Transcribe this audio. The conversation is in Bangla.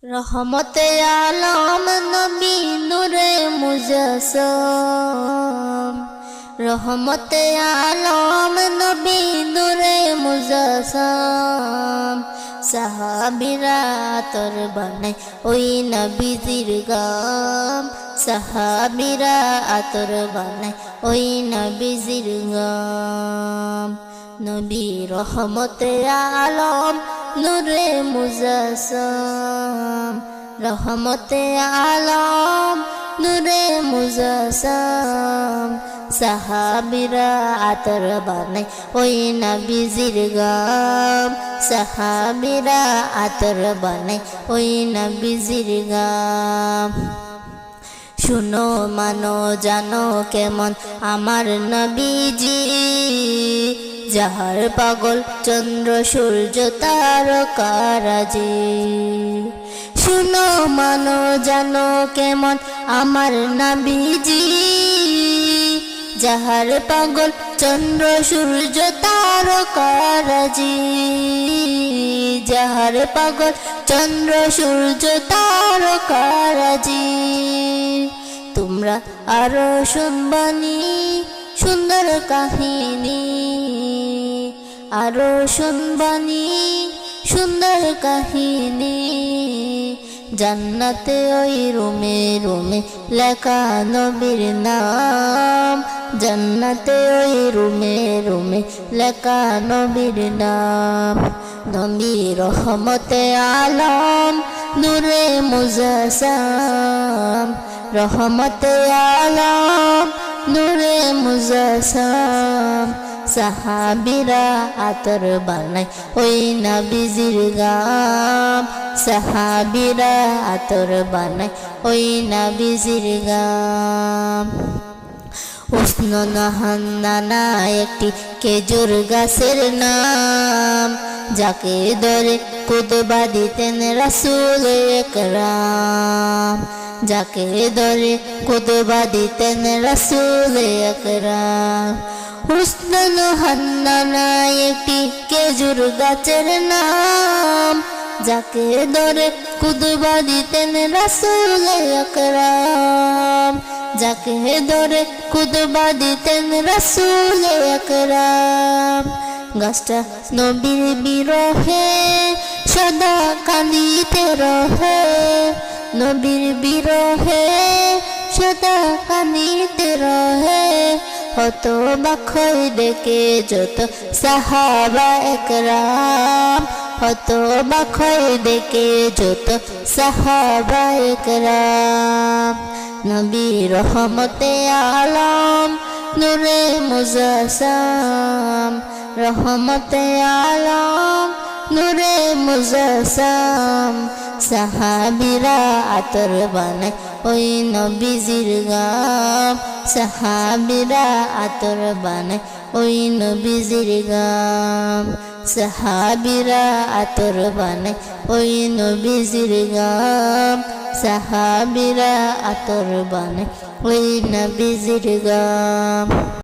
রহমতে আলম নবী নূরে মুজাসসাম। রহমতে আলম নবী নূরে মুজাসসাম। সাহাবীরা আতর বানায় ওই নবীজির গাম। সাহাবীরা আতর বানায় ওই নবীজির গাম। নবী রহমতে আলম নূরে মুজাসসাম। রহমতে আলম নূরে মুজাসসাম। সাহাবীরা আতর বানায় ওই নবীজির গাম। সাহাবীরা আতর বানায় ওই নবীজির গাম। শুনো মানো জানো কেমন আমার নবীজি, যাহার পাগল চন্দ্র সূর্য তারকারাজি। শুনো মানো জানো কেমন আমার নবীজি, যাহার পাগল চন্দ্র সূর্য তারকারাজি। যাহার পাগল চন্দ্র সূর্য তারকারাজি। তোমরা আরো শুনবানি সুন্দর কাহিনী, আরো শুনবানি সুন্দর কাহিনী। জান্নাতে ওই রুমে রুমে লেখা নবীর নাম। জান্নাতে ওই রুমে রুমে লেখা নবীর নাম। নবী রহমতে আলম নূরে মুজাসসাম। রহমতে আলম নূরে মুজাসসাম। সাহাবীরা আতর বানায় ওই নবীজির গাম। সাহাবীরা আতর বানায় ওই নবীজির গাম। উসনুন হান্নানা একটি খেজুর গাছের নাম, যাকে ধরে খুতবা দিতেন রাসূল আকরাম। যাকে ধরে খুতবা দিতেন রাসূল আকরাম। উসনুন হান্নানা একটি খেজুর গাছের নাম, যাকে ধরে খুতবা দিতেন রাসূল আকরাম। যাকে ধরে খুতবা দিতেন রাসূল আকরাম। গাছটা নবীর বিরহে সদা কাঁদিতে রহে। নবীর বিরহে সদা কাঁদিতে রহে। হতবাক হয়ে দেখে যত সাহাবা একরাম। হতবাক হয়ে দেখে যত সাহাবা একরাম। নবী রহমতে আলম নূরে মুজাসসাম। রহমতে আলম নূরে মুজাসসাম। সাহাবীরা আতর বানায় ওই নবীজির গাম। সাহাবীরা আতর বানায় ওই নবীজির গাম। সাহাবীরা আতর বানায় ওই নবীজির গাম। সাহাবীরা আতর বানায় ওই নবীজির গাম।